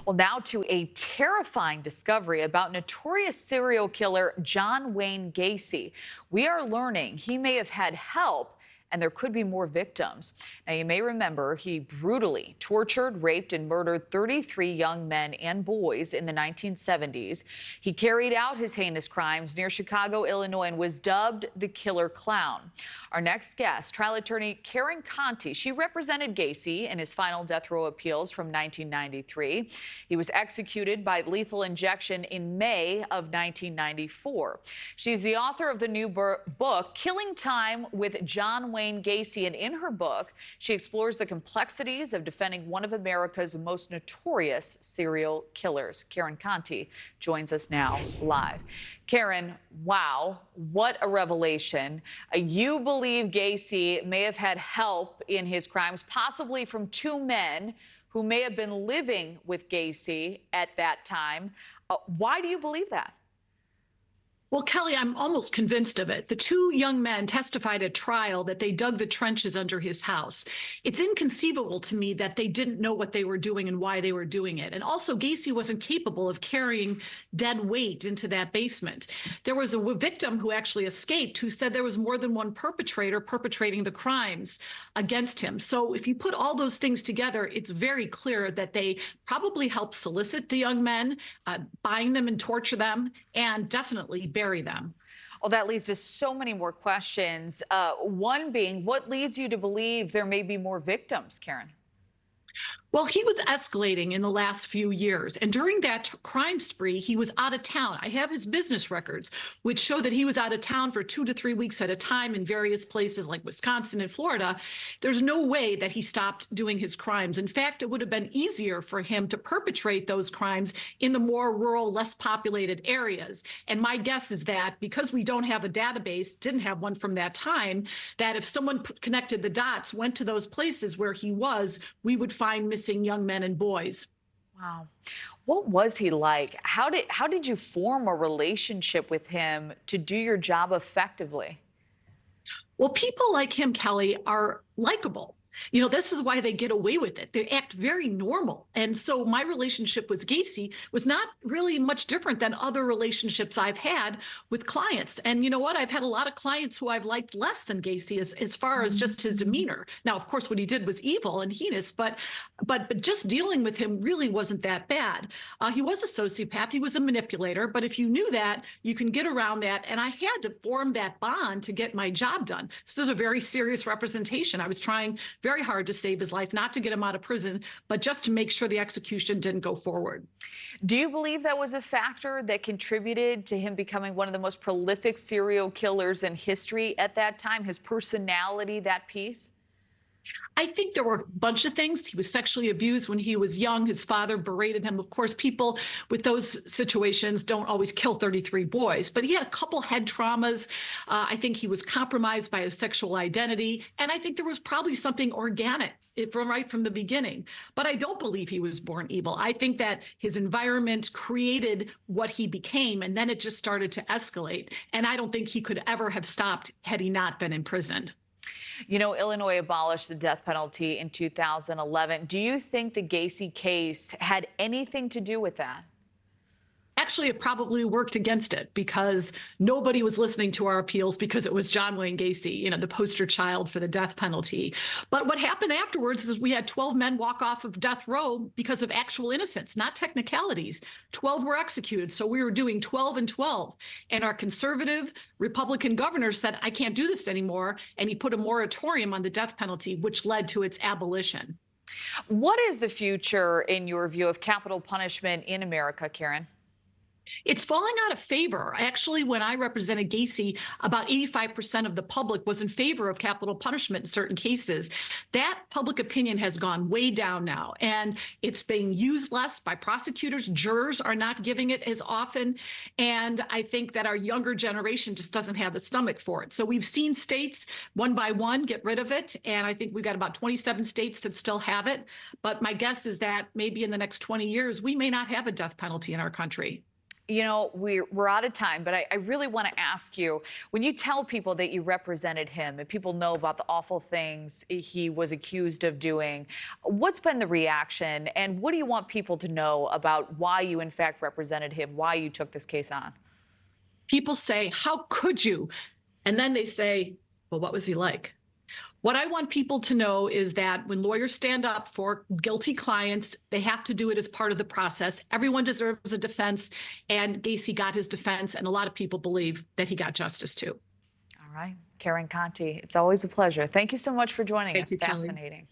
Well, now to a terrifying discovery about notorious serial killer John Wayne Gacy. We are learning he may have had help and there could be more victims. Now, you may remember he brutally tortured, raped, and murdered 33 young men and boys in the 1970s. He carried out his heinous crimes near Chicago, Illinois, and was dubbed the Killer Clown. Our next guest, trial attorney Karen Conti, she represented Gacy in his final death row appeals from 1993. He was executed by lethal injection in May of 1994. She's the author of the new book, Killing Time with John Wayne Gacy, and in her book, she explores the complexities of defending one of America's most notorious serial killers. Karen Conti joins us now live. Karen, wow, what a revelation. You believe Gacy may have had help in his crimes, possibly from two men who may have been living with Gacy at that time. Why do you believe that? Well, Kelly, I'm almost convinced of it. The two young men testified at trial that they dug the trenches under his house. It's inconceivable to me that they didn't know what they were doing and why they were doing it. And also, Gacy wasn't capable of carrying dead weight into that basement. There was a victim who actually escaped who said there was more than one perpetrator perpetrating the crimes against him. So if you put all those things together, it's very clear that they probably helped solicit the young men, bind them and torture them, and definitely bury them. Well, that leads to so many more questions. One being, what leads you to believe there may be more victims, Karen? Well, he was escalating in the last few years. And during that crime spree, he was out of town. I have his business records, which show that he was out of town for 2 to 3 weeks at a time in various places like Wisconsin and Florida. There's no way that he stopped doing his crimes. In fact, it would have been easier for him to perpetrate those crimes in the more rural, less populated areas. And my guess is that because we don't have a database, didn't have one from that time, that if someone connected the dots, went to those places where he was, we would find missing young men and boys. Wow. What was he like? How did you form a relationship with him to do your job effectively? Well, people like him, Kelly, are likable. You know, this is why they get away with it. They act very normal. And so my relationship with Gacy was not really much different than other relationships I've had with clients. And you know what? I've had a lot of clients who I've liked less than Gacy as far as just his demeanor. Now, of course, what he did was evil and heinous, but just dealing with him really wasn't that bad. He was a sociopath. He was a manipulator. But if you knew that, you can get around that. And I had to form that bond to get my job done. This is a very serious representation. I was trying very hard to save his life, not to get him out of prison, but just to make sure the execution didn't go forward. Do you believe that was a factor that contributed to him becoming one of the most prolific serial killers in history at that time? His personality, that piece? I think there were a bunch of things. He was sexually abused when he was young. His father berated him. Of course, people with those situations don't always kill 33 boys, but he had a couple head traumas. I think he was compromised by his sexual identity. And I think there was probably something organic right from the beginning. But I don't believe he was born evil. I think that his environment created what he became, and then it just started to escalate. And I don't think he could ever have stopped had he not been imprisoned. You know, Illinois abolished the death penalty in 2011. Do you think the Gacy case had anything to do with that? Actually, it probably worked against it because nobody was listening to our appeals because it was John Wayne Gacy, you know, the poster child for the death penalty. But what happened afterwards is we had 12 men walk off of death row because of actual innocence, not technicalities. 12 were executed. So we were doing 12 and 12. And our conservative Republican governor said, I can't do this anymore. And he put a moratorium on the death penalty, which led to its abolition. What is the future, in your view, of capital punishment in America, Karen? It's falling out of favor. Actually, when I represented Gacy, about 85% of the public was in favor of capital punishment in certain cases. That public opinion has gone way down now, and it's being used less by prosecutors. Jurors are not giving it as often, and I think that our younger generation just doesn't have the stomach for it. So we've seen states, one by one, get rid of it, and I think we've got about 27 states that still have it. But my guess is that maybe in the next 20 years, we may not have a death penalty in our country. we're out of time, but I really want to ask you, when you tell people that you represented him and people know about the awful things he was accused of doing, what's been the reaction, and what do you want people to know about why you in fact represented him, why you took this case on? People say, "How could you?" And then they say, "Well, what was he like?" What I want people to know is that when lawyers stand up for guilty clients, they have to do it as part of the process. Everyone deserves a defense, and Gacy got his defense, and a lot of people believe that he got justice too. All right, Karen Conti, it's always a pleasure. Thank you so much for joining Thank us. you, Kelly. Fascinating.